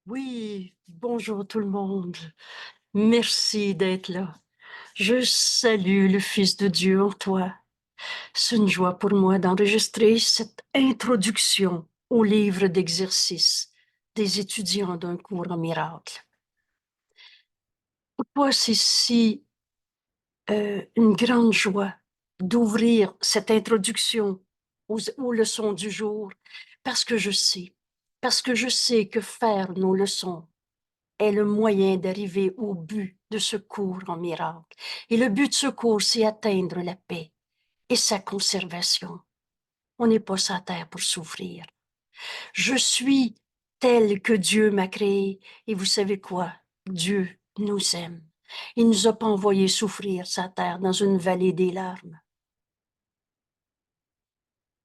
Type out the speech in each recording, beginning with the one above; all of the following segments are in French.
Oui, bonjour tout le monde. Merci d'être là. Je salue le Fils de Dieu en toi. C'est une joie pour moi d'enregistrer cette introduction au livre d'exercices des étudiants d'un cours en miracle. Pour moi, c'est si une grande joie d'ouvrir cette introduction aux leçons du jour parce que je sais que faire nos leçons est le moyen d'arriver au but de ce cours en miracle. Et le but de ce cours, c'est atteindre la paix et sa conservation. On n'est pas sur la terre pour souffrir. Je suis tel que Dieu m'a créé. Et vous savez quoi? Dieu nous aime. Il nous a pas envoyé souffrir sa terre dans une vallée des larmes.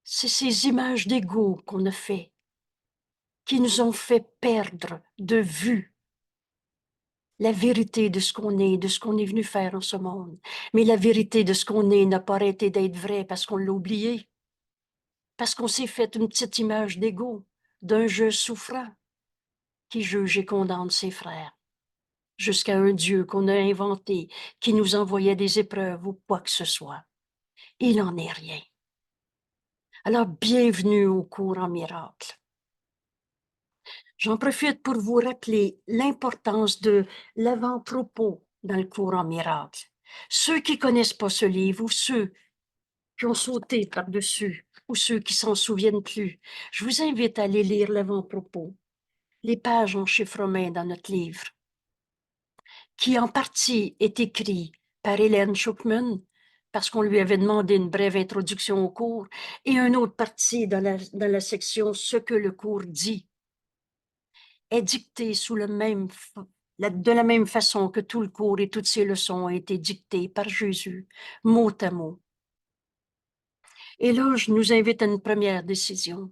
C'est ces images d'ego qu'on a fait, qui nous ont fait perdre de vue la vérité de ce qu'on est, de ce qu'on est venu faire en ce monde. Mais la vérité de ce qu'on est n'a pas arrêté d'être vrai parce qu'on l'a oublié, parce qu'on s'est fait une petite image d'ego, d'un je souffrant qui juge et condamne ses frères, jusqu'à un Dieu qu'on a inventé, qui nous envoyait des épreuves ou quoi que ce soit. Il n'en est rien. Alors, bienvenue au cours en miracle. J'en profite pour vous rappeler l'importance de l'avant-propos dans le cours en miracle. Ceux qui connaissent pas ce livre ou ceux qui ont sauté par-dessus ou ceux qui s'en souviennent plus, je vous invite à aller lire l'avant-propos, les pages en chiffres romains dans notre livre, qui en partie est écrit par Hélène Schuckman, parce qu'on lui avait demandé une brève introduction au cours, et une autre partie dans la section Ce que le cours dit est dicté sous de la même façon que tout le cours et toutes ses leçons ont été dictées par Jésus, mot à mot. Et là, je nous invite à une première décision.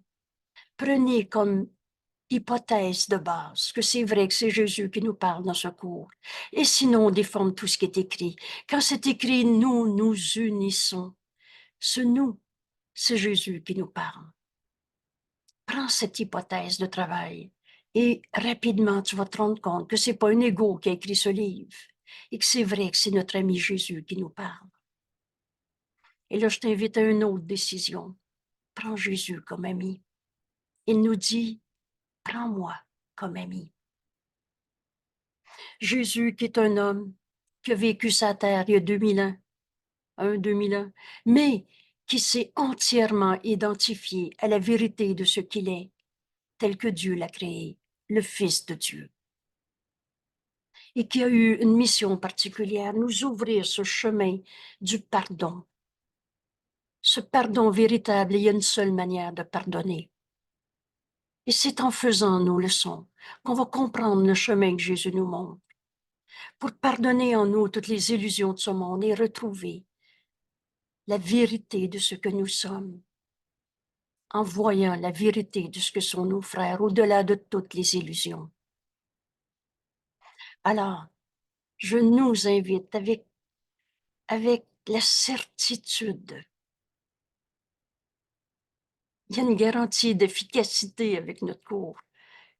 Prenez comme hypothèse de base que c'est vrai que c'est Jésus qui nous parle dans ce cours. Et sinon, on déforme tout ce qui est écrit. Quand c'est écrit, nous nous unissons. Ce nous, c'est Jésus qui nous parle. Prends cette hypothèse de travail et rapidement, tu vas te rendre compte que c'est pas un ego qui a écrit ce livre et que c'est vrai que c'est notre ami Jésus qui nous parle. Et là, je t'invite à une autre décision. Prends Jésus comme ami. Il nous dit, prends-moi comme ami. Jésus, qui est un homme qui a vécu sa terre il y a 2000 ans, 2000 ans, mais qui s'est entièrement identifié à la vérité de ce qu'il est, tel que Dieu l'a créé, le Fils de Dieu. Et qui a eu une mission particulière, nous ouvrir ce chemin du pardon. Ce pardon véritable, il y a une seule manière de pardonner. Et c'est en faisant nos leçons qu'on va comprendre le chemin que Jésus nous montre, pour pardonner en nous toutes les illusions de ce monde et retrouver la vérité de ce que nous sommes, en voyant la vérité de ce que sont nos frères, au-delà de toutes les illusions. Alors, je nous invite avec la certitude. Il y a une garantie d'efficacité avec notre cours.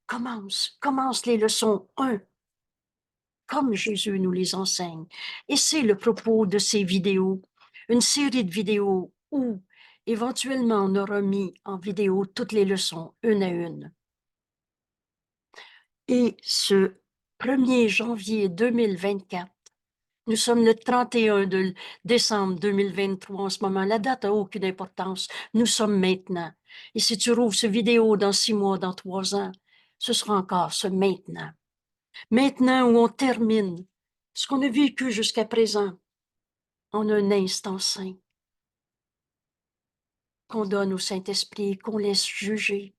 Commence les leçons 1, comme Jésus nous les enseigne. Et c'est le propos de ces vidéos, une série de vidéos où éventuellement on aura mis en vidéo toutes les leçons, une à une. Et ce 1er janvier 2024, nous sommes le 31 de décembre 2023 en ce moment. La date n'a aucune importance. Nous sommes maintenant. Et si tu rouvres cette vidéo dans 6 mois, dans 3 ans, ce sera encore ce maintenant. Maintenant où on termine ce qu'on a vécu jusqu'à présent en un instant saint, qu'on donne au Saint-Esprit, qu'on laisse juger.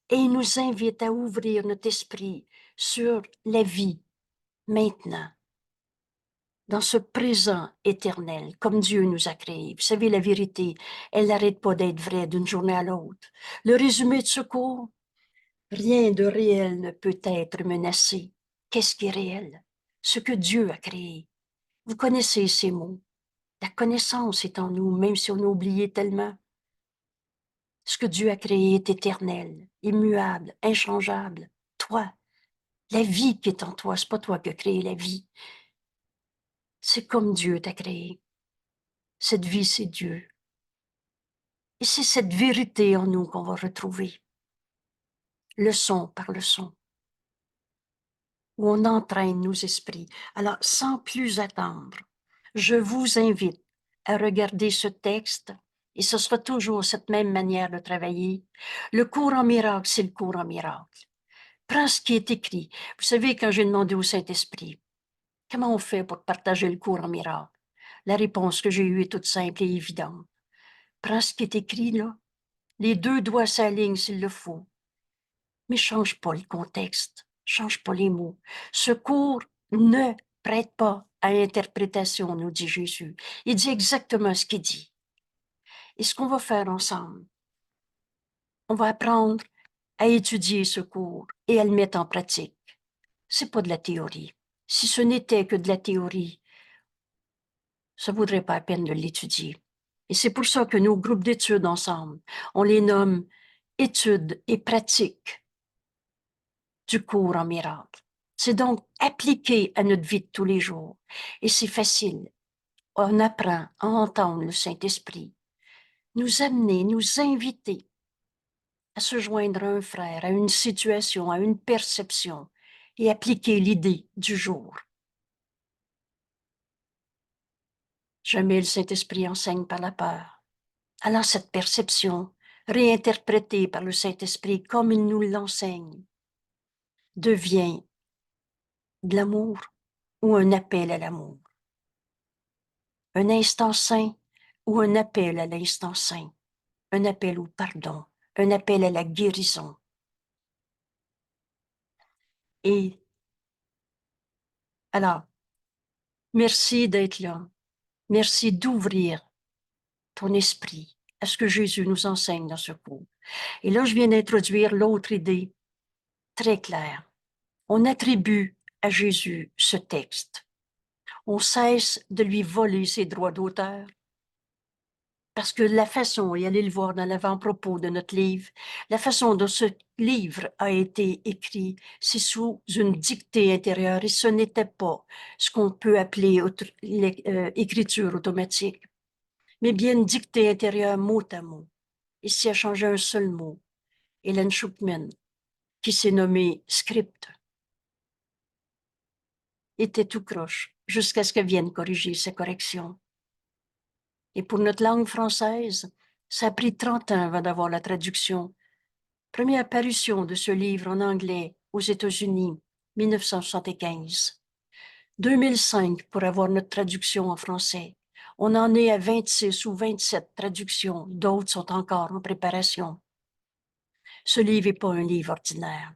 Et il nous invite à ouvrir notre esprit sur la vie maintenant, dans ce présent éternel, comme Dieu nous a créés. Vous savez, la vérité, elle n'arrête pas d'être vraie d'une journée à l'autre. Le résumé de ce cours, rien de réel ne peut être menacé. Qu'est-ce qui est réel? Ce que Dieu a créé. Vous connaissez ces mots. La connaissance est en nous, même si on a oublié tellement. Ce que Dieu a créé est éternel, immuable, inchangeable. Toi, La vie qui est en toi, c'est pas toi qui as créé la vie. C'est comme Dieu t'a créé. Cette vie, c'est Dieu. Et c'est cette vérité en nous qu'on va retrouver, leçon par leçon, où on entraîne nos esprits. Alors, sans plus attendre, je vous invite à regarder ce texte, et ce sera toujours cette même manière de travailler. Le cours en miracle, c'est le cours en miracle. Prends ce qui est écrit. Vous savez, quand j'ai demandé au Saint-Esprit, comment on fait pour partager le cours en miracle? La réponse que j'ai eue est toute simple et évidente. Prends ce qui est écrit, là. Les deux doigts s'alignent s'il le faut. Mais change pas le contexte, change pas les mots. Ce cours ne prête pas à interprétation, nous dit Jésus. Il dit exactement ce qu'il dit. Et ce qu'on va faire ensemble, on va apprendre à étudier ce cours et à le mettre en pratique. C'est pas de la théorie. Si ce n'était que de la théorie, ça vaudrait pas la peine de l'étudier. Et c'est pour ça que nos groupes d'études ensemble, on les nomme études et pratiques du cours en miracle. C'est donc appliqué à notre vie de tous les jours. Et c'est facile. On apprend à entendre le Saint-Esprit nous amener, nous inviter à se joindre à un frère, à une situation, à une perception et appliquer l'idée du jour. Jamais le Saint-Esprit enseigne par la peur. Alors cette perception, réinterprétée par le Saint-Esprit comme il nous l'enseigne, devient de l'amour ou un appel à l'amour. Un instant saint ou un appel à l'instant saint, un appel au pardon, un appel à la guérison. Et alors, merci d'être là. Merci d'ouvrir ton esprit à ce que Jésus nous enseigne dans ce cours. Et là, je viens d'introduire l'autre idée très claire. On attribue à Jésus ce texte. On cesse de lui voler ses droits d'auteur. Parce que la façon, et allez le voir dans l'avant-propos de notre livre, la façon dont ce livre a été écrit, c'est sous une dictée intérieure et ce n'était pas ce qu'on peut appeler écriture automatique, mais bien une dictée intérieure mot à mot. Ici a changé un seul mot, Hélène Schuckman, qui s'est nommée script, était tout croche jusqu'à ce qu'elle vienne corriger sa correction. Et pour notre langue française, ça a pris 30 ans avant d'avoir la traduction. Première parution de ce livre en anglais aux États-Unis, 1975. 2005 pour avoir notre traduction en français. On en est à 26 ou 27 traductions, d'autres sont encore en préparation. Ce livre n'est pas un livre ordinaire.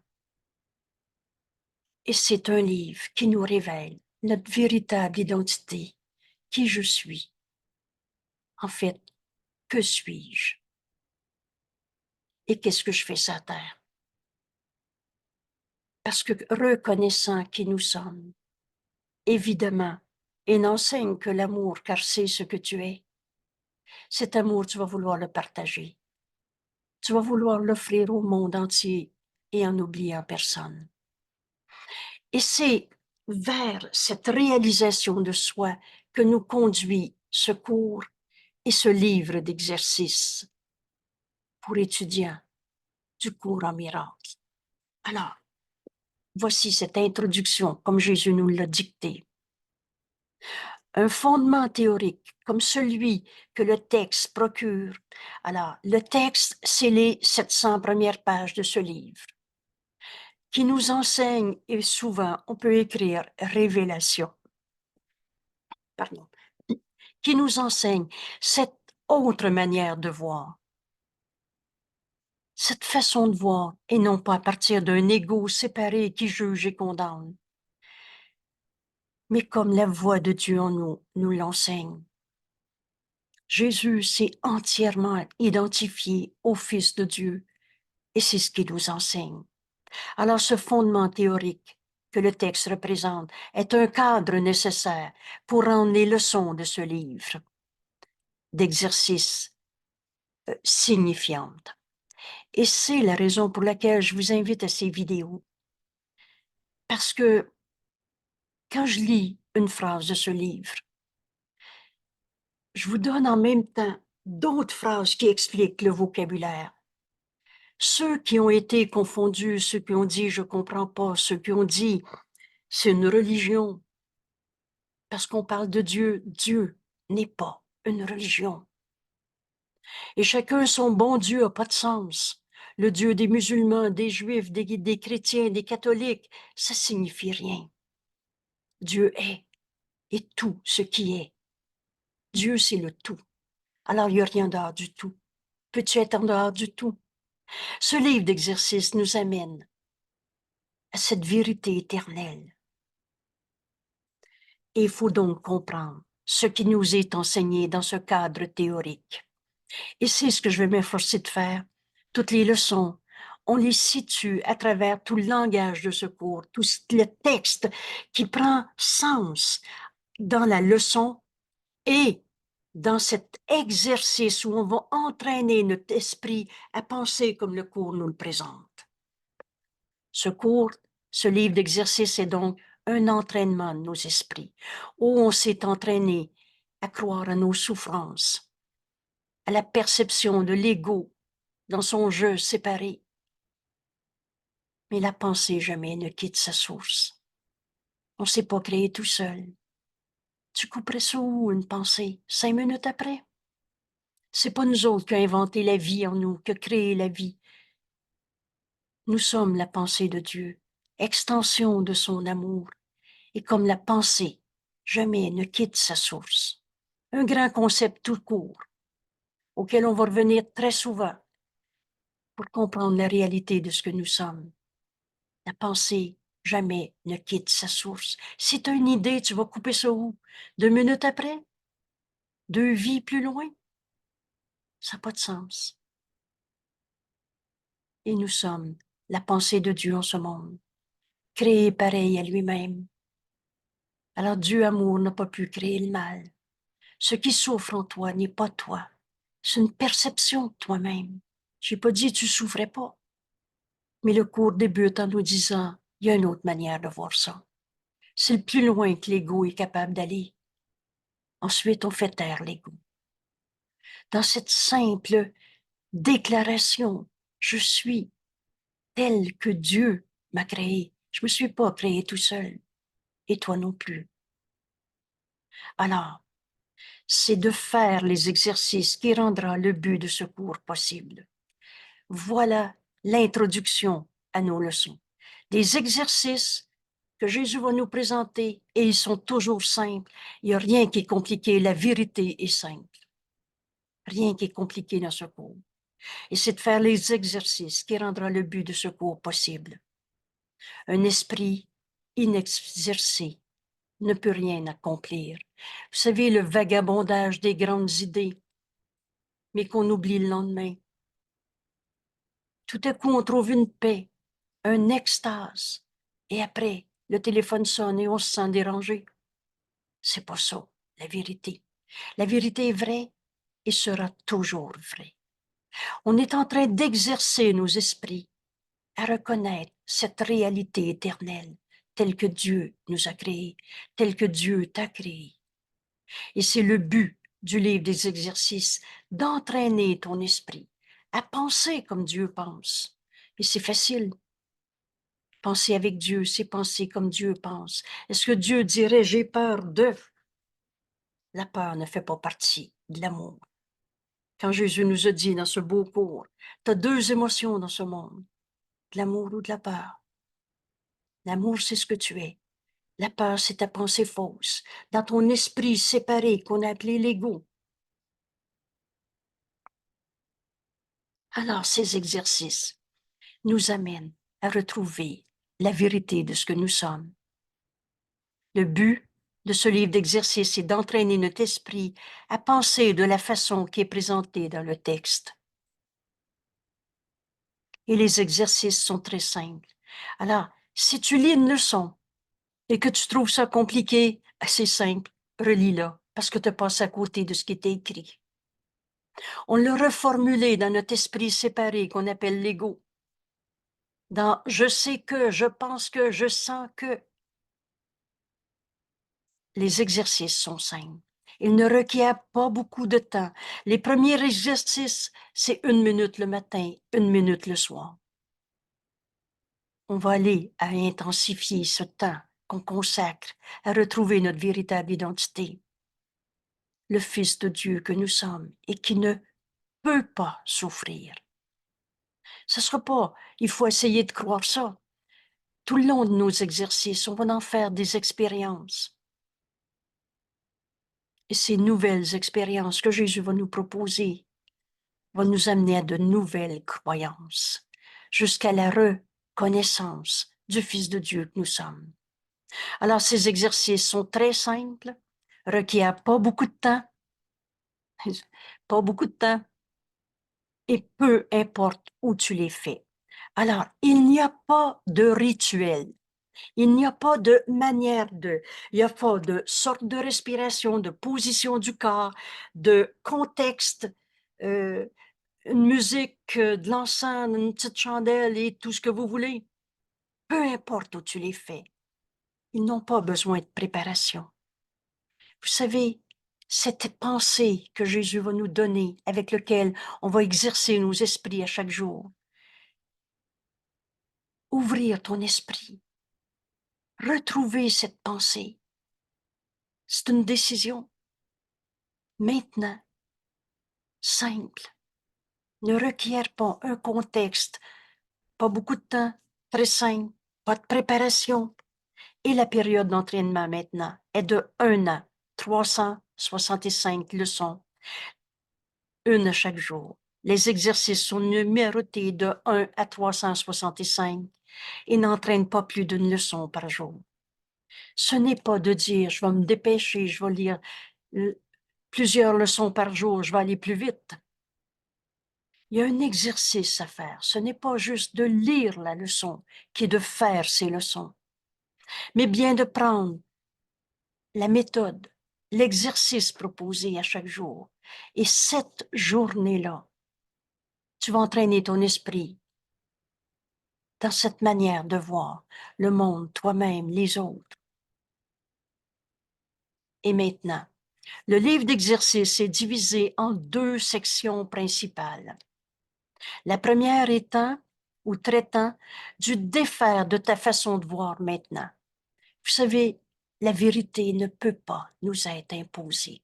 Et c'est un livre qui nous révèle notre véritable identité, qui je suis. En fait, que suis-je? Et qu'est-ce que je fais sur la terre? Parce que reconnaissant qui nous sommes, évidemment, et n'enseigne que l'amour, car c'est ce que tu es. Cet amour, tu vas vouloir le partager. Tu vas vouloir l'offrir au monde entier et en oubliant personne. Et c'est vers cette réalisation de soi que nous conduit ce cours et ce livre d'exercices pour étudiants du cours en miracle. Alors, voici cette introduction comme Jésus nous l'a dictée. Un fondement théorique comme celui que le texte procure. Alors, le texte, c'est les 700 premières pages de ce livre qui nous enseigne, et souvent on peut écrire révélation, pardon, qui nous enseigne cette autre manière de voir, cette façon de voir, et non pas à partir d'un ego séparé qui juge et condamne, mais comme la voix de Dieu en nous nous l'enseigne. Jésus s'est entièrement identifié au Fils de Dieu et c'est ce qu'il nous enseigne. Alors ce fondement théorique que le texte représente est un cadre nécessaire pour rendre les leçons de ce livre d'exercice signifiantes. Et c'est la raison pour laquelle je vous invite à ces vidéos. Parce que quand je lis une phrase de ce livre, je vous donne en même temps d'autres phrases qui expliquent le vocabulaire. Ceux qui ont été confondus, ceux qui ont dit « je comprends pas », ceux qui ont dit « c'est une religion », parce qu'on parle de Dieu, Dieu n'est pas une religion. Et chacun son bon Dieu n'a pas de sens. Le Dieu des musulmans, des juifs, des chrétiens, des catholiques, ça signifie rien. Dieu est, et tout ce qui est. Dieu, c'est le tout. Alors, il n'y a rien dehors du tout. Peux-tu être en dehors du tout? Ce livre d'exercice nous amène à cette vérité éternelle. Et il faut donc comprendre ce qui nous est enseigné dans ce cadre théorique. Et c'est ce que je vais m'efforcer de faire. Toutes les leçons, on les situe à travers tout le langage de ce cours, tout le texte qui prend sens dans la leçon et dans cet exercice où on va entraîner notre esprit à penser comme le cours nous le présente. Ce cours, ce livre d'exercice est donc un entraînement de nos esprits, où on s'est entraîné à croire à nos souffrances, à la perception de l'ego dans son jeu séparé. Mais la pensée jamais ne quitte sa source. On ne s'est pas créé tout seul. Tu couperais ça où, une pensée, 5 minutes après? C'est pas nous autres qui avons inventé la vie en nous, qui avons créé la vie. Nous sommes la pensée de Dieu, extension de son amour, et comme la pensée jamais ne quitte sa source. Un grand concept tout court, auquel on va revenir très souvent pour comprendre la réalité de ce que nous sommes. La pensée jamais ne quitte sa source. Si tu as une idée, tu vas couper ça où? 2 minutes après? 2 vies plus loin? Ça n'a pas de sens. Et nous sommes la pensée de Dieu en ce monde, créé pareil à lui-même. Alors Dieu amour n'a pas pu créer le mal. Ce qui souffre en toi n'est pas toi. C'est une perception de toi-même. Je n'ai pas dit que tu souffrais pas. Mais le cours débute en nous disant, il y a une autre manière de voir ça. C'est le plus loin que l'ego est capable d'aller. Ensuite, on fait taire l'ego. Dans cette simple déclaration, je suis tel que Dieu m'a créé. Je ne me suis pas créé tout seul. Et toi non plus. Alors, c'est de faire les exercices qui rendra le but de ce cours possible. Voilà l'introduction à nos leçons. Des exercices que Jésus va nous présenter et ils sont toujours simples. Il n'y a rien qui est compliqué. La vérité est simple. Rien qui est compliqué dans ce cours. Et c'est de faire les exercices qui rendra le but de ce cours possible. Un esprit inexercé ne peut rien accomplir. Vous savez, le vagabondage des grandes idées, mais qu'on oublie le lendemain. Tout à coup, on trouve une paix, un extase, et après, le téléphone sonne et on se sent dérangé. C'est pas ça, la vérité. La vérité est vraie et sera toujours vraie. On est en train d'exercer nos esprits à reconnaître cette réalité éternelle telle que Dieu nous a créés, telle que Dieu t'a créé. Et c'est le but du livre des exercices, d'entraîner ton esprit à penser comme Dieu pense. Et c'est facile. Penser avec Dieu, c'est penser comme Dieu pense. Est-ce que Dieu dirait, j'ai peur de... La peur ne fait pas partie de l'amour. Quand Jésus nous a dit dans ce beau cours, tu as 2 émotions dans ce monde, de l'amour ou de la peur. L'amour, c'est ce que tu es. La peur, c'est ta pensée fausse, dans ton esprit séparé qu'on a appelé l'ego. Alors, ces exercices nous amènent à retrouver la vérité de ce que nous sommes. Le but de ce livre d'exercices est d'entraîner notre esprit à penser de la façon qui est présentée dans le texte. Et les exercices sont très simples. Alors, si tu lis une leçon et que tu trouves ça compliqué, assez simple, relis-la, parce que tu passes à côté de ce qui était écrit. On l'a reformulé dans notre esprit séparé qu'on appelle l'ego. dans je sais que, je pense que, je sens que. Les exercices sont simples. Ils ne requièrent pas beaucoup de temps. Les premiers exercices, c'est 1 minute le matin, 1 minute le soir. On va aller à intensifier ce temps qu'on consacre à retrouver notre véritable identité, le Fils de Dieu que nous sommes et qui ne peut pas souffrir. Ce ne sera pas, il faut essayer de croire ça. Tout le long de nos exercices, on va en faire des expériences. Et ces nouvelles expériences que Jésus va nous proposer vont nous amener à de nouvelles croyances, jusqu'à la reconnaissance du Fils de Dieu que nous sommes. Alors, ces exercices sont très simples, requièrent pas beaucoup de temps, pas beaucoup de temps, et peu importe où tu les fais. Alors, il n'y a pas de rituel. Il n'y a pas de manière de, il n'y a pas de sorte de respiration, de position du corps, de contexte, une musique, de l'encens, une petite chandelle et tout ce que vous voulez. Peu importe où tu les fais, ils n'ont pas besoin de préparation. Vous savez, cette pensée que Jésus va nous donner, avec laquelle on va exercer nos esprits à chaque jour, ouvrir ton esprit, retrouver cette pensée, c'est une décision. Maintenant, simple, ne requiert pas un contexte, pas beaucoup de temps, très simple, pas de préparation. Et la période d'entraînement maintenant est de 1 an, 365 leçons, une chaque jour. Les exercices sont numérotés de 1 à 365 et n'entraînent pas plus d'une leçon par jour. Ce n'est pas de dire, je vais me dépêcher, je vais lire plusieurs leçons par jour, je vais aller plus vite. Il y a un exercice à faire. Ce n'est pas juste de lire la leçon, qui est de faire ces leçons, mais bien de prendre la méthode, l'exercice proposé à chaque jour. Et cette journée-là, tu vas entraîner ton esprit dans cette manière de voir le monde, toi-même, les autres. Et maintenant, le livre d'exercices est divisé en 2 sections principales. La première étant ou traitant du défaire de ta façon de voir maintenant. Vous savez, la vérité ne peut pas nous être imposée.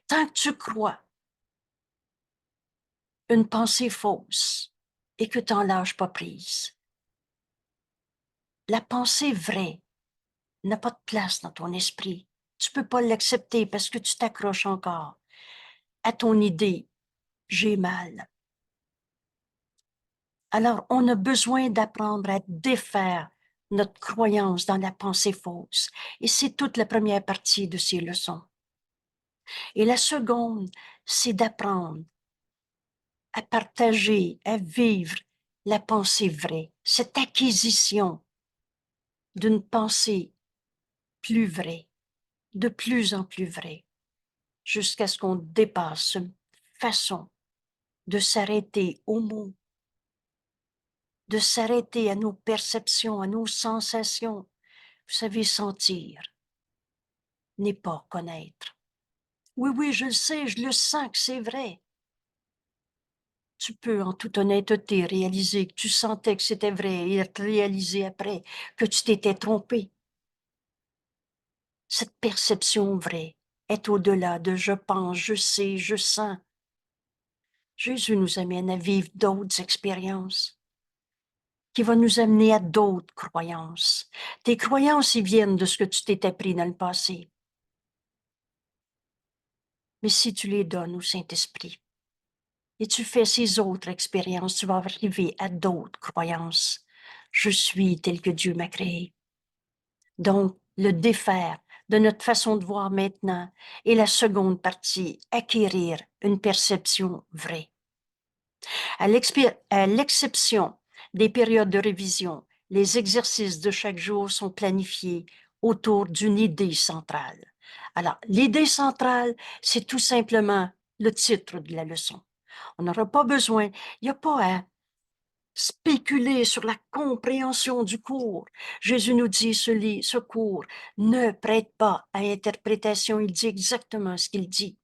Tant que tu crois une pensée fausse et que tu n'en lâches pas prise, la pensée vraie n'a pas de place dans ton esprit. Tu ne peux pas l'accepter parce que tu t'accroches encore à ton idée. J'ai mal. Alors, on a besoin d'apprendre à défaire notre croyance dans la pensée fausse. Et c'est toute la première partie de ces leçons. Et la seconde, c'est d'apprendre à partager, à vivre la pensée vraie, cette acquisition d'une pensée plus vraie, de plus en plus vraie, jusqu'à ce qu'on dépasse une façon de s'arrêter aux mots, de s'arrêter à nos perceptions, à nos sensations. Vous savez, sentir n'est pas connaître. Oui, oui, je le sais, je le sens que c'est vrai. Tu peux, en toute honnêteté, réaliser que tu sentais que c'était vrai et réaliser après que tu t'étais trompé. Cette perception vraie est au-delà de je pense, je sais, je sens. Jésus nous amène à vivre d'autres expériences qui vont nous amener à d'autres croyances. Tes croyances, ils viennent de ce que tu t'es appris dans le passé. Mais si tu les donnes au Saint-Esprit et tu fais ces autres expériences, tu vas arriver à d'autres croyances. Je suis tel que Dieu m'a créé. Donc, le défaire de notre façon de voir maintenant et la seconde partie, acquérir une perception vraie. À l'exception des périodes de révision, les exercices de chaque jour sont planifiés autour d'une idée centrale. Alors, l'idée centrale, c'est tout simplement le titre de la leçon. On n'aura pas besoin, il n'y a pas à spéculer sur la compréhension du cours. Jésus nous dit, ce cours ne prête pas à interprétation, il dit exactement ce qu'il dit.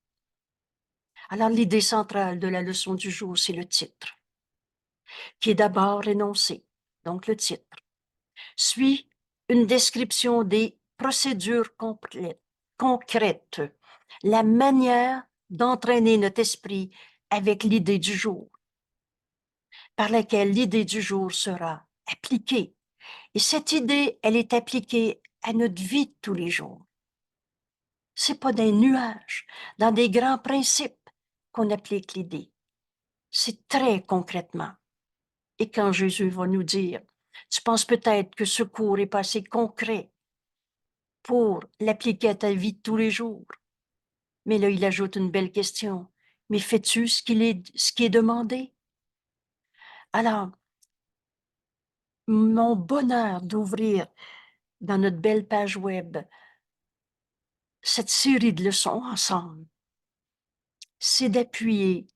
Alors, l'idée centrale de la leçon du jour, c'est le titre, qui est d'abord énoncé, donc le titre, suit une description des procédures concrètes, la manière d'entraîner notre esprit avec l'idée du jour, par laquelle l'idée du jour sera appliquée. Et cette idée, elle est appliquée à notre vie de tous les jours. C'est pas des nuages, dans des grands principes qu'on applique l'idée. C'est très concrètement. Et quand Jésus va nous dire, tu penses peut-être que ce cours est pas assez concret pour l'appliquer à ta vie de tous les jours. Mais là, il ajoute une belle question. Mais fais-tu ce qui est demandé? Alors, mon bonheur d'ouvrir dans notre belle page web cette série de leçons ensemble, c'est d'appuyer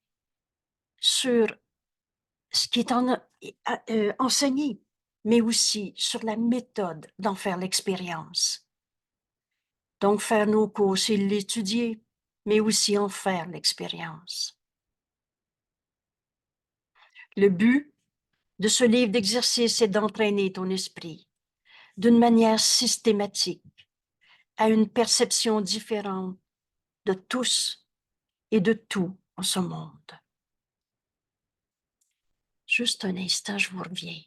sur ce qui est enseigné, mais aussi sur la méthode d'en faire l'expérience. Donc, faire nos cours, c'est l'étudier, mais aussi en faire l'expérience. Le but de ce livre d'exercice est d'entraîner ton esprit d'une manière systématique à une perception différente de tous et de tout en ce monde. Juste un instant, je vous reviens.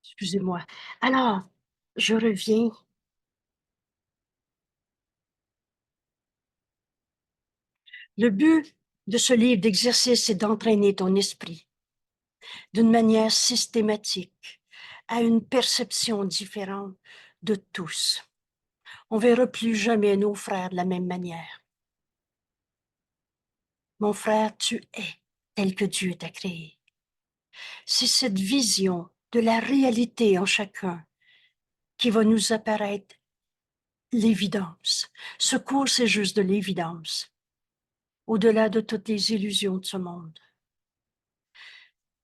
Excusez-moi. Alors, je reviens. Le but de ce livre d'exercice est d'entraîner ton esprit d'une manière systématique à une perception différente de tous. On verra plus jamais nos frères de la même manière. Mon frère, tu es tel que Dieu t'a créé. C'est cette vision de la réalité en chacun qui va nous apparaître l'évidence. Ce cours, c'est juste de l'évidence, au-delà de toutes les illusions de ce monde.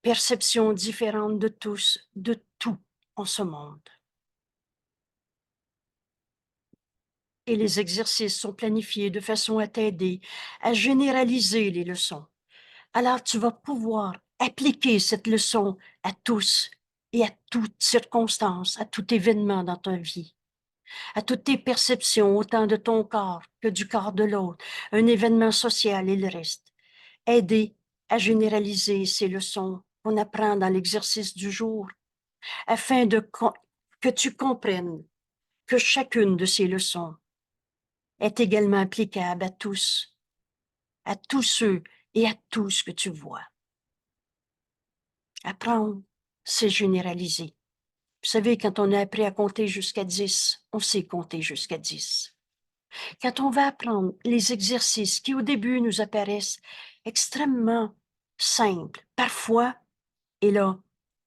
Perception différente de tous, de tout en ce monde. Et les exercices sont planifiés de façon à t'aider à généraliser les leçons. Alors tu vas pouvoir appliquer cette leçon à tous et à toute circonstance, à tout événement dans ta vie, à toutes tes perceptions, autant de ton corps que du corps de l'autre, un événement social et le reste. Aider à généraliser ces leçons qu'on apprend dans l'exercice du jour afin que tu comprennes que chacune de ces leçons est également applicable à tous ceux et à tous que tu vois. Apprendre, c'est généraliser. Vous savez, quand on a appris à compter jusqu'à 10, on sait compter jusqu'à 10. Quand on va apprendre les exercices qui au début nous apparaissent extrêmement simples, parfois, et là,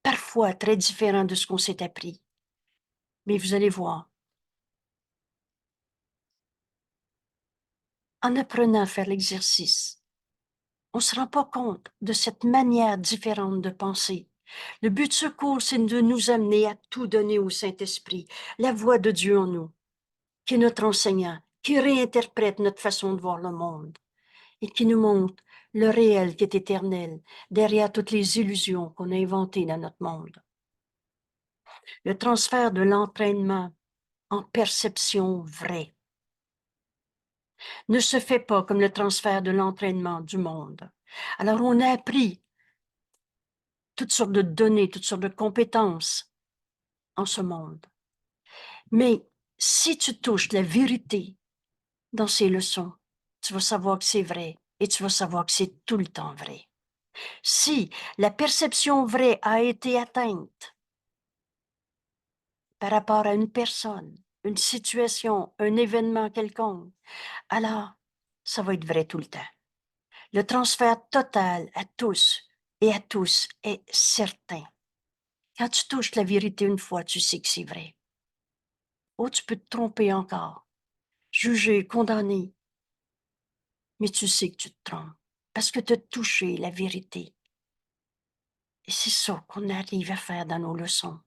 parfois très différents de ce qu'on s'est appris. Mais vous allez voir, en apprenant à faire l'exercice, on ne se rend pas compte de cette manière différente de penser. Le but de ce cours, c'est de nous amener à tout donner au Saint-Esprit, la voix de Dieu en nous, qui est notre enseignant, qui réinterprète notre façon de voir le monde et qui nous montre le réel qui est éternel derrière toutes les illusions qu'on a inventées dans notre monde. Le transfert de l'entraînement en perception vraie ne se fait pas comme le transfert de l'entraînement du monde. Alors, on a appris toutes sortes de données, toutes sortes de compétences en ce monde. Mais si tu touches la vérité dans ces leçons, tu vas savoir que c'est vrai et tu vas savoir que c'est tout le temps vrai. Si la perception vraie a été atteinte par rapport à une personne, une situation, un événement quelconque, alors ça va être vrai tout le temps. Le transfert total à tous et à tous est certain. Quand tu touches la vérité une fois, tu sais que c'est vrai. Oh, tu peux te tromper encore, juger, condamner. mais tu sais que tu te trompes parce que tu as touché la vérité. Et c'est ça qu'on arrive à faire dans nos leçons.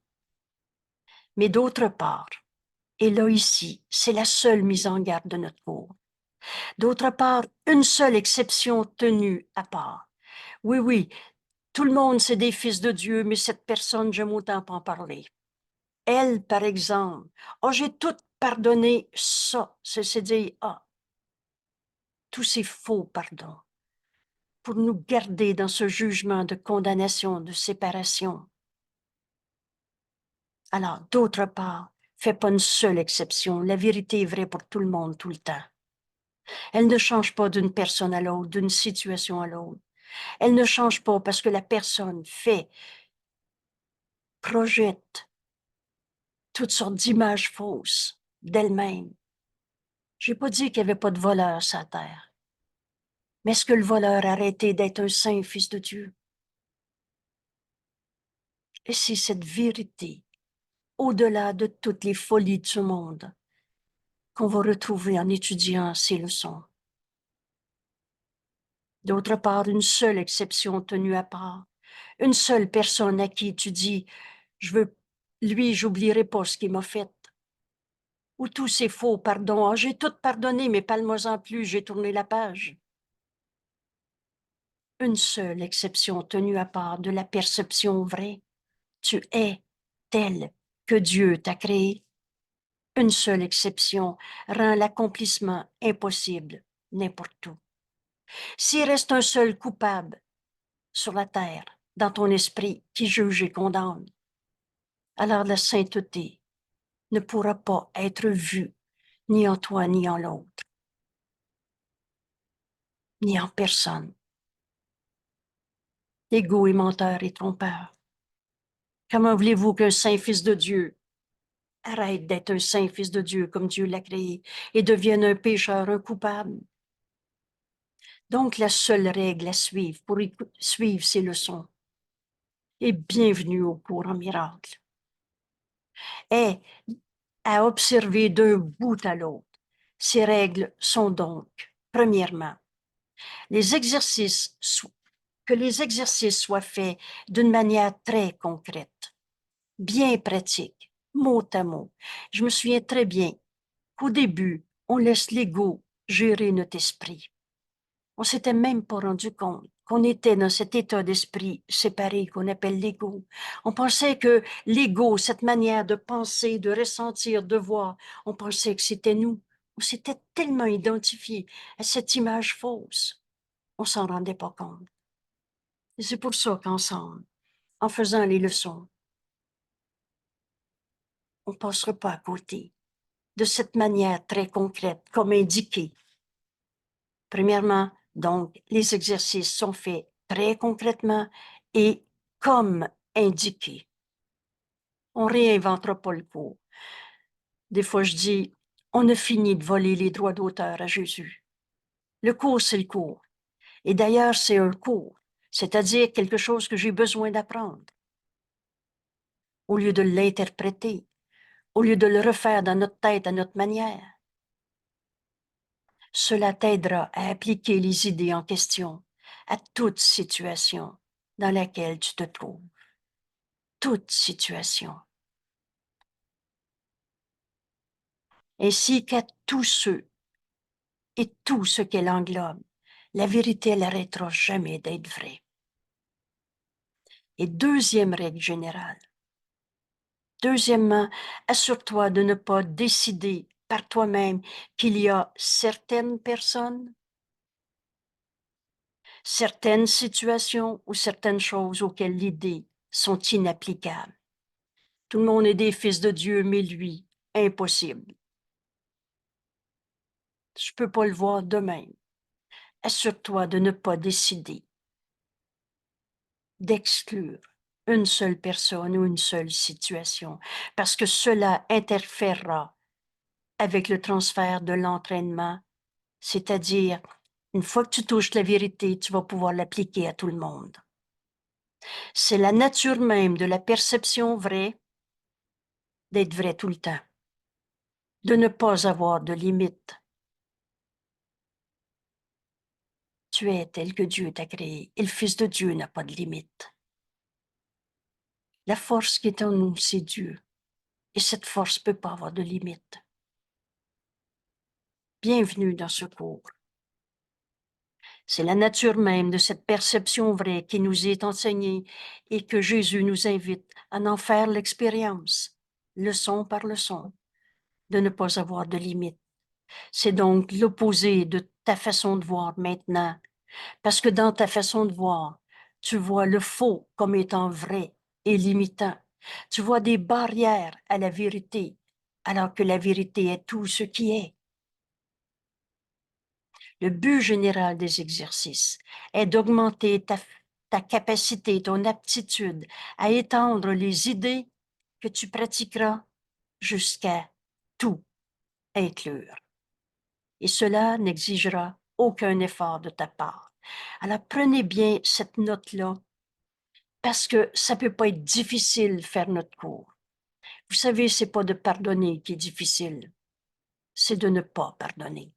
Mais d'autre part, et là ici, c'est la seule mise en garde de notre cours. D'autre part, une seule exception tenue à part. Oui, oui, tout le monde, c'est des fils de Dieu, mais cette personne, j'aime autant pas en parler. Elle, par exemple, oh, j'ai tout pardonné ça, c'est dire, ah, tous ces faux pardons, pour nous garder dans ce jugement de condamnation, de séparation. Alors, d'autre part, fais pas une seule exception. La vérité est vraie pour tout le monde, tout le temps. Elle ne change pas d'une personne à l'autre, d'une situation à l'autre. Elle ne change pas parce que la personne fait, projette toutes sortes d'images fausses d'elle-même. J'ai pas dit qu'il n'y avait pas de voleurs sur la terre. Mais est-ce que le voleur a arrêté d'être un saint fils de Dieu? Et c'est cette vérité, au-delà de toutes les folies de ce monde, qu'on va retrouver en étudiant ces leçons. D'autre part, une seule exception tenue à part, une seule personne à qui tu dis, j'oublierai pas ce qu'il m'a fait. Ou tous ces faux pardons, j'ai tout pardonné, mais parle-moi-en plus, j'ai tourné la page. Une seule exception tenue à part de la perception vraie, tu es tel que Dieu t'a créé. Une seule exception rend l'accomplissement impossible, n'importe où. S'il reste un seul coupable sur la terre, dans ton esprit, qui juge et condamne, alors la sainteté ne pourra pas être vue ni en toi ni en l'autre, ni en personne. L'ego est menteur et trompeur. Comment voulez-vous qu'un saint fils de Dieu arrête d'être un saint fils de Dieu comme Dieu l'a créé et devienne un pécheur, un coupable? Donc, la seule règle à suivre pour suivre ces leçons est bienvenue au cours en miracle, est à observer d'un bout à l'autre. Ces règles sont donc, premièrement, que les exercices soient faits d'une manière très concrète, bien pratique, mot à mot. Je me souviens très bien qu'au début, on laisse l'ego gérer notre esprit. On s'était même pas rendu compte qu'on était dans cet état d'esprit séparé qu'on appelle l'ego. On pensait que l'ego, cette manière de penser, de ressentir, de voir, on pensait que c'était nous. On s'était tellement identifié à cette image fausse. On s'en rendait pas compte. Et c'est pour ça qu'ensemble, en faisant les leçons, on passera pas à côté de cette manière très concrète, comme indiqué. Premièrement, donc, les exercices sont faits très concrètement et comme indiqué. On réinventera pas le cours. Des fois, je dis, on a fini de voler les droits d'auteur à Jésus. Le cours, c'est le cours. Et d'ailleurs, c'est un cours, c'est-à-dire quelque chose que j'ai besoin d'apprendre. Au lieu de l'interpréter, au lieu de le refaire dans notre tête à notre manière. Cela t'aidera à appliquer les idées en question à toute situation dans laquelle tu te trouves. Toute situation. Ainsi qu'à tous ceux et tout ce qu'elle englobe. La vérité, elle n'arrêtera jamais d'être vraie. Et deuxième règle générale. Deuxièmement, assure-toi de ne pas décider par toi-même qu'il y a certaines personnes, certaines situations ou certaines choses auxquelles l'idée sont inapplicables. Tout le monde est des fils de Dieu, mais lui, impossible. Je peux pas le voir de même. Assure-toi de ne pas décider d'exclure une seule personne ou une seule situation, parce que cela interférera avec le transfert de l'entraînement, c'est-à-dire, une fois que tu touches la vérité, tu vas pouvoir l'appliquer à tout le monde. C'est la nature même de la perception vraie d'être vrai tout le temps, de ne pas avoir de limite. Tu es tel que Dieu t'a créé et le Fils de Dieu n'a pas de limite. La force qui est en nous, c'est Dieu. Et cette force ne peut pas avoir de limite. Bienvenue dans ce cours. C'est la nature même de cette perception vraie qui nous est enseignée et que Jésus nous invite à en faire l'expérience, leçon par leçon, de ne pas avoir de limite. C'est donc l'opposé de ta façon de voir maintenant, parce que dans ta façon de voir, tu vois le faux comme étant vrai et limitant. Tu vois des barrières à la vérité, alors que la vérité est tout ce qui est. Le but général des exercices est d'augmenter ta capacité, ton aptitude à étendre les idées que tu pratiqueras jusqu'à tout inclure. Et cela n'exigera aucun effort de ta part. Alors prenez bien cette note-là parce que ça peut pas être difficile de faire notre cours. Vous savez, c'est pas de pardonner qui est difficile, c'est de ne pas pardonner.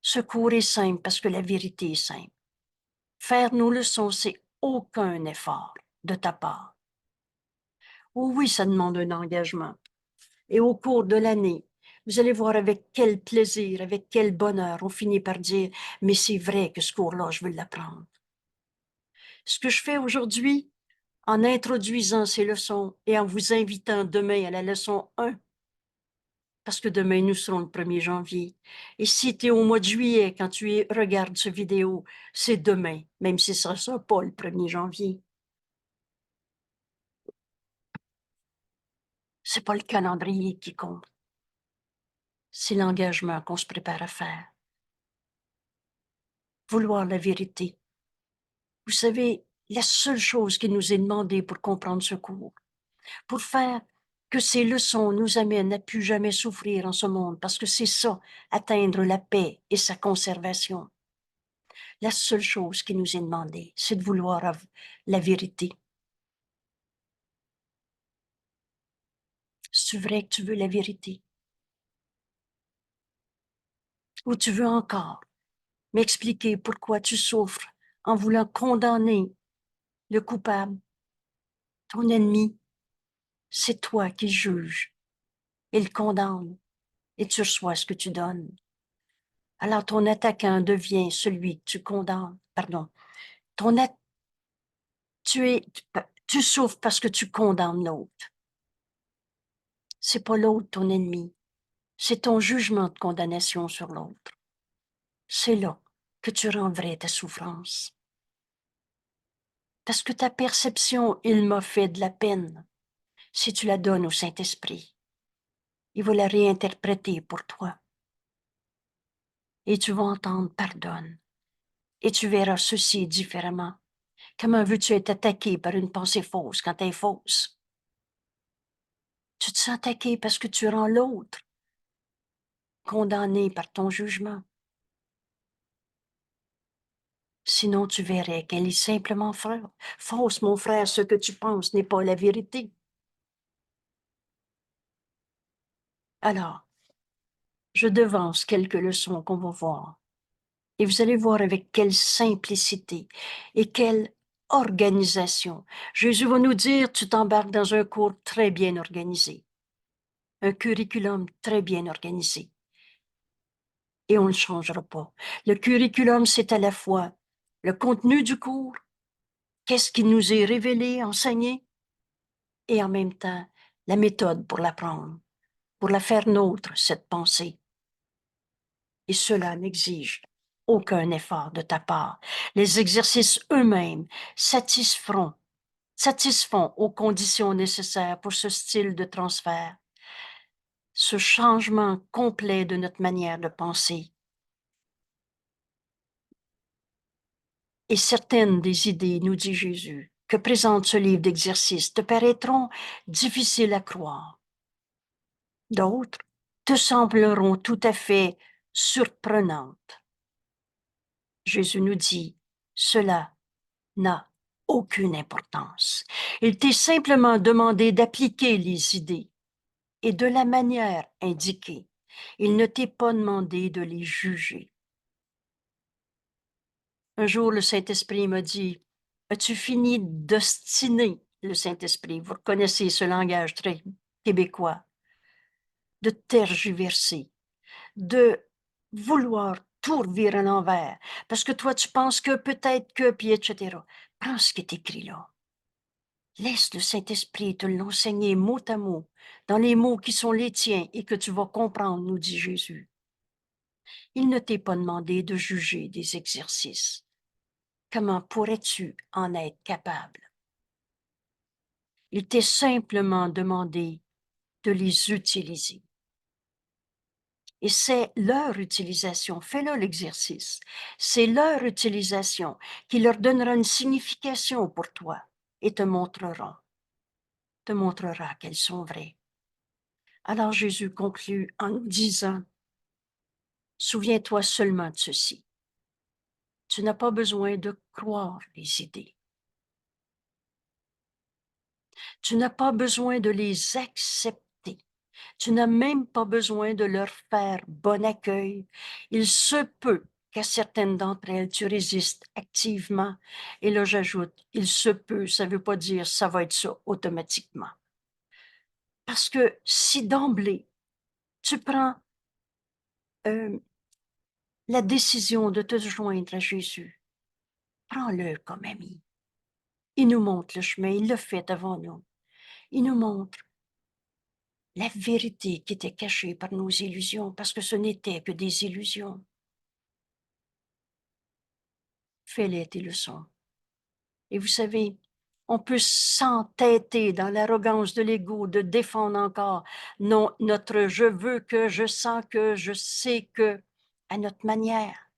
Ce cours est simple parce que la vérité est simple. Faire nos leçons, c'est aucun effort de ta part. Oh oui, ça demande un engagement. Et au cours de l'année, vous allez voir avec quel plaisir, avec quel bonheur on finit par dire, mais c'est vrai que ce cours-là, je veux l'apprendre. Ce que je fais aujourd'hui, en introduisant ces leçons et en vous invitant demain à la leçon 1, parce que demain, nous serons le 1er janvier. Et si tu es au mois de juillet, quand tu regardes cette vidéo, c'est demain, même si ce ne sera pas le 1er janvier. C'est pas le calendrier qui compte. C'est l'engagement qu'on se prépare à faire. Vouloir la vérité. Vous savez, la seule chose qui nous est demandée pour comprendre ce cours, pour faire que ces leçons nous amènent à plus jamais souffrir en ce monde, parce que c'est ça, atteindre la paix et sa conservation. La seule chose qui nous est demandée, c'est de vouloir la vérité. C'est vrai que tu veux la vérité? Ou tu veux encore m'expliquer pourquoi tu souffres en voulant condamner le coupable, ton ennemi? C'est toi qui juges et le condamne et tu reçois ce que tu donnes. Alors ton attaquant devient celui que tu condamnes. Pardon. Ton tu souffres parce que tu condamnes l'autre. C'est pas l'autre ton ennemi. C'est ton jugement de condamnation sur l'autre. C'est là que tu rends vraie ta souffrance. Parce que ta perception, il m'a fait de la peine. Si tu la donnes au Saint-Esprit, il va la réinterpréter pour toi. Et tu vas entendre pardonne. Et tu verras ceci différemment. Comment veux-tu être attaqué par une pensée fausse quand elle est fausse? Tu te sens attaqué parce que tu rends l'autre condamné par ton jugement. Sinon, tu verrais qu'elle est simplement fausse, mon frère. Ce que tu penses n'est pas la vérité. Alors, je devance quelques leçons qu'on va voir. Et vous allez voir avec quelle simplicité et quelle organisation. Jésus va nous dire, tu t'embarques dans un cours très bien organisé, un curriculum très bien organisé. Et on ne le changera pas. Le curriculum, c'est à la fois le contenu du cours, qu'est-ce qui nous est révélé, enseigné, et en même temps, la méthode pour l'apprendre, pour la faire nôtre, cette pensée. Et cela n'exige aucun effort de ta part. Les exercices eux-mêmes satisfont aux conditions nécessaires pour ce style de transfert, ce changement complet de notre manière de penser. Et certaines des idées, nous dit Jésus, que présente ce livre d'exercices te paraîtront difficiles à croire. D'autres te sembleront tout à fait surprenantes. Jésus nous dit, cela n'a aucune importance. Il t'est simplement demandé d'appliquer les idées et de la manière indiquée. Il ne t'est pas demandé de les juger. Un jour, le Saint-Esprit m'a dit, as-tu fini d'ostiner le Saint-Esprit? Vous reconnaissez ce langage très québécois, de tergiverser, de vouloir tout revirer à l'envers, parce que toi, tu penses que peut-être que, puis etc. Prends ce qui est écrit là. Laisse le Saint-Esprit te l'enseigner mot à mot, dans les mots qui sont les tiens et que tu vas comprendre, nous dit Jésus. Il ne t'est pas demandé de juger des exercices. Comment pourrais-tu en être capable? Il t'est simplement demandé de les utiliser. Et c'est leur utilisation, fais-le l'exercice, c'est leur utilisation qui leur donnera une signification pour toi et te montrera qu'elles sont vraies. Alors Jésus conclut en nous disant, souviens-toi seulement de ceci. Tu n'as pas besoin de croire les idées. Tu n'as pas besoin de les accepter. Tu n'as même pas besoin de leur faire bon accueil. Il se peut qu'à certaines d'entre elles, tu résistes activement. Et là, j'ajoute, il se peut, ça ne veut pas dire ça va être ça automatiquement. Parce que si d'emblée, tu prends la décision de te joindre à Jésus, prends-le comme ami. Il nous montre le chemin, il le fait avant nous. Il nous montre la vérité qui était cachée par nos illusions, parce que ce n'était que des illusions. Fais-les tes leçons. Et vous savez, on peut s'entêter dans l'arrogance de l'ego, de défendre encore notre je veux que, je sens que, je sais que, à notre manière,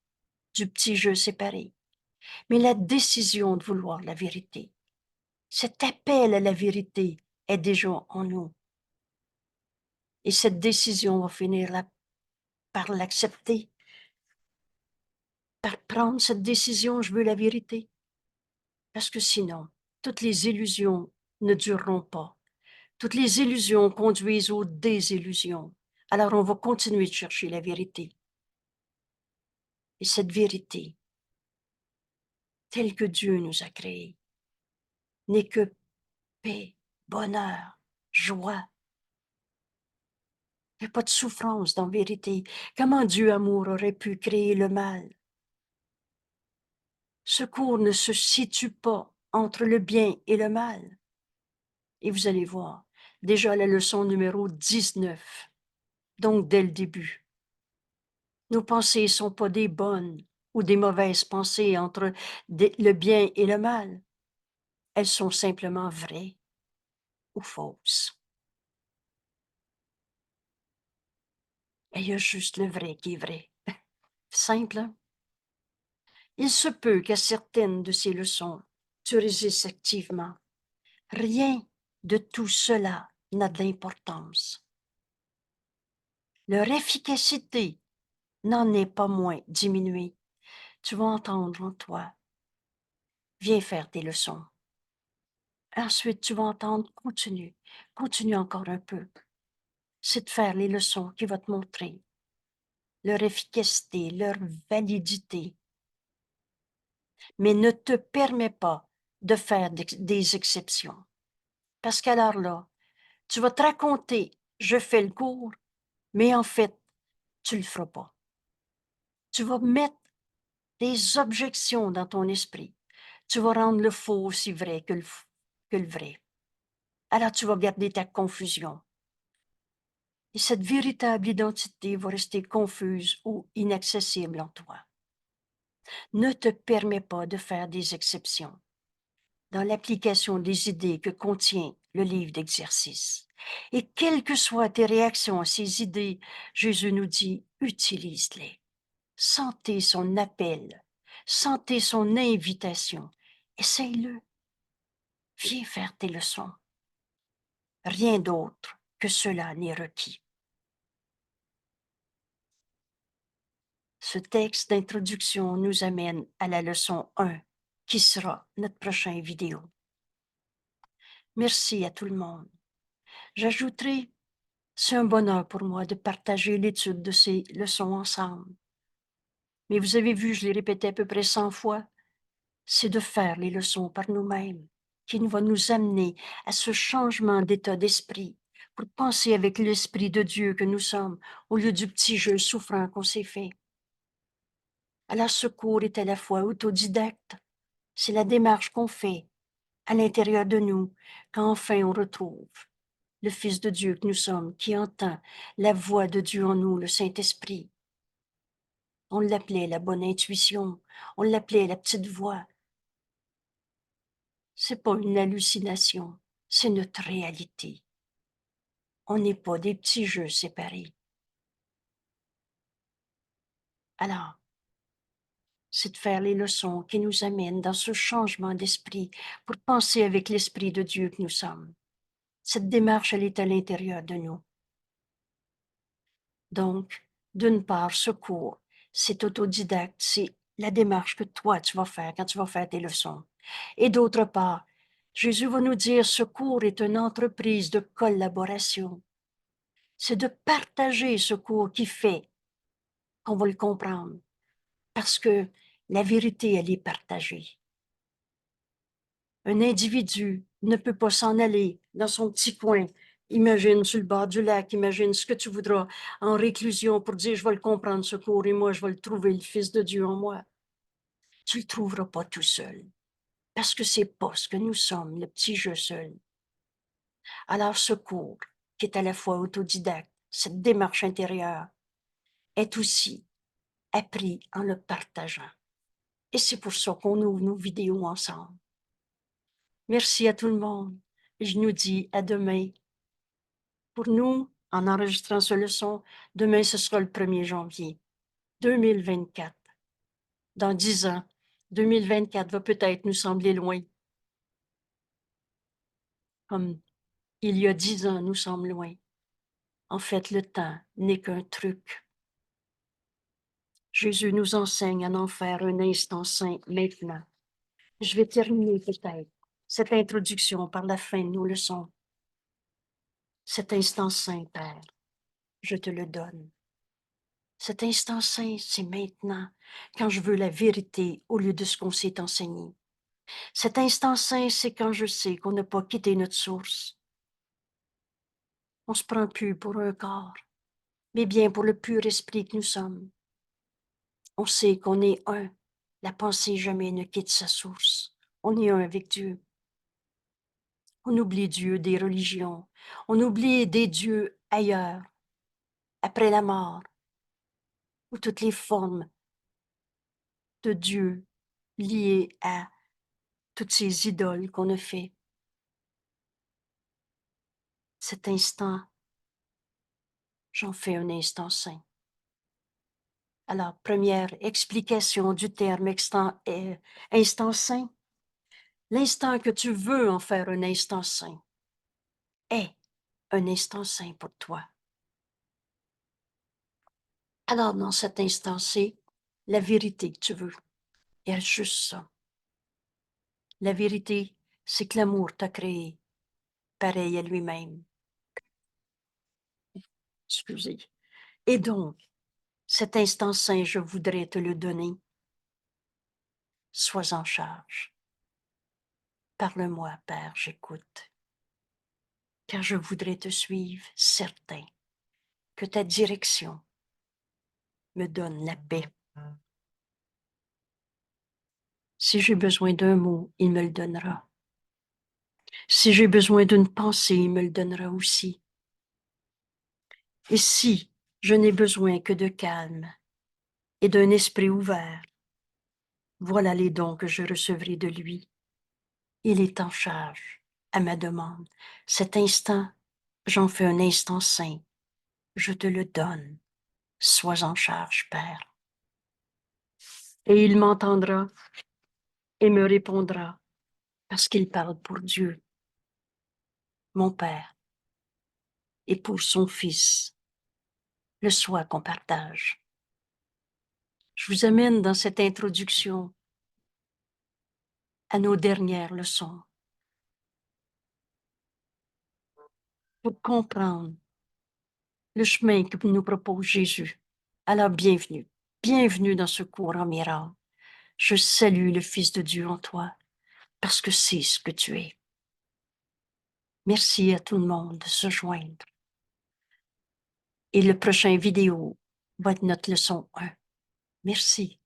du petit jeu séparé. Mais la décision de vouloir la vérité, cet appel à la vérité est déjà en nous. Et cette décision va finir par l'accepter, par prendre cette décision, je veux la vérité. Parce que sinon, toutes les illusions ne dureront pas. Toutes les illusions conduisent aux désillusions. Alors on va continuer de chercher la vérité. Et cette vérité, telle que Dieu nous a créés, n'est que paix, bonheur, joie. Il n'y a pas de souffrance dans la vérité. Comment Dieu amour aurait pu créer le mal? Ce cours ne se situe pas entre le bien et le mal. Et vous allez voir, déjà la leçon numéro 19, donc dès le début. Nos pensées ne sont pas des bonnes ou des mauvaises pensées entre le bien et le mal. Elles sont simplement vraies ou fausses. Et il y a juste le vrai qui est vrai. Simple, hein? Il se peut qu'à certaines de ces leçons, tu résistes activement. Rien de tout cela n'a de l'importance. Leur efficacité n'en est pas moins diminuée. Tu vas entendre en toi. Viens faire tes leçons. Ensuite, tu vas entendre, continue encore un peu. C'est de faire les leçons qui vont te montrer leur efficacité, leur validité. Mais ne te permets pas de faire des exceptions. Parce qu'alors là, tu vas te raconter, je fais le cours, mais en fait, tu le feras pas. Tu vas mettre des objections dans ton esprit. Tu vas rendre le faux aussi vrai que le vrai. Alors tu vas garder ta confusion. Et cette véritable identité va rester confuse ou inaccessible en toi. Ne te permets pas de faire des exceptions dans l'application des idées que contient le livre d'exercice. Et quelles que soient tes réactions à ces idées, Jésus nous dit, utilise-les. Sentez son appel, sentez son invitation. Essaye-le. Viens faire tes leçons. Rien d'autre que cela n'est requis. Ce texte d'introduction nous amène à la leçon 1, qui sera notre prochaine vidéo. Merci à tout le monde. J'ajouterai, c'est un bonheur pour moi de partager l'étude de ces leçons ensemble. Mais vous avez vu, je l'ai répété à peu près 100 fois, c'est de faire les leçons par nous-mêmes, qui va nous amener à ce changement d'état d'esprit pour penser avec l'Esprit de Dieu que nous sommes, au lieu du petit jeu souffrant qu'on s'est fait. Alors, ce cours est à la fois autodidacte, c'est la démarche qu'on fait à l'intérieur de nous quand enfin on retrouve le Fils de Dieu que nous sommes, qui entend la voix de Dieu en nous, le Saint-Esprit. On l'appelait la bonne intuition, on l'appelait la petite voix. C'est pas une hallucination, c'est notre réalité. On n'est pas des petits jeux séparés. Alors, c'est de faire les leçons qui nous amènent dans ce changement d'esprit pour penser avec l'Esprit de Dieu que nous sommes. Cette démarche, elle est à l'intérieur de nous. Donc, d'une part, ce cours, c'est autodidacte, c'est la démarche que toi, tu vas faire quand tu vas faire tes leçons. Et d'autre part, Jésus va nous dire, ce cours est une entreprise de collaboration. C'est de partager ce cours qui fait qu'on va le comprendre, parce que la vérité, elle est partagée. Un individu ne peut pas s'en aller dans son petit coin. Imagine sur le bord du lac, imagine ce que tu voudras en réclusion pour dire je vais le comprendre ce cours et moi je vais le trouver, le Fils de Dieu en moi. Tu le trouveras pas tout seul, parce que c'est pas ce que nous sommes, le petit je seul. Alors ce cours, qui est à la fois autodidacte, cette démarche intérieure, est aussi appris en le partageant. Et c'est pour ça qu'on ouvre nos vidéos ensemble. Merci à tout le monde. Je nous dis à demain. Pour nous, en enregistrant ce leçon, demain, ce sera le 1er janvier 2024. Dans 10 ans, 2024 va peut-être nous sembler loin. Comme il y a 10 ans nous semble loin. En fait, le temps n'est qu'un truc. Jésus nous enseigne à en faire un instant saint maintenant. Je vais terminer peut-être cette introduction par la fin de nos leçons. Cet instant saint, Père, je te le donne. Cet instant saint, c'est maintenant, quand je veux la vérité au lieu de ce qu'on s'est enseigné. Cet instant saint, c'est quand je sais qu'on n'a pas quitté notre source. On se prend plus pour un corps, mais bien pour le pur esprit que nous sommes. On sait qu'on est un. La pensée jamais ne quitte sa source. On est un avec Dieu. On oublie Dieu des religions. On oublie des dieux ailleurs, après la mort, ou toutes les formes de Dieu liées à toutes ces idoles qu'on a fait. Cet instant, j'en fais un instant saint. Alors, première explication du terme instant saint. L'instant que tu veux en faire un instant saint est un instant saint pour toi. Alors, dans cet instant, c'est la vérité que tu veux. Il y a juste ça. La vérité, c'est que l'amour t'a créé pareil à lui-même. Excusez. Et donc, cet instant saint, je voudrais te le donner. Sois en charge. Parle-moi, Père, j'écoute. Car je voudrais te suivre, certain que ta direction me donne la paix. Si j'ai besoin d'un mot, il me le donnera. Si j'ai besoin d'une pensée, il me le donnera aussi. Et si je n'ai besoin que de calme et d'un esprit ouvert, voilà les dons que je recevrai de lui. Il est en charge à ma demande. Cet instant, j'en fais un instant saint. Je te le donne. Sois en charge, Père. Et il m'entendra et me répondra parce qu'il parle pour Dieu, mon Père, et pour son Fils, le soi qu'on partage. Je vous amène dans cette introduction à nos dernières leçons pour comprendre le chemin que nous propose Jésus. Alors, bienvenue. Bienvenue dans ce cours en miracle. Je salue le Fils de Dieu en toi, parce que c'est ce que tu es. Merci à tout le monde de se joindre. Et le prochain vidéo va être notre leçon 1. Merci.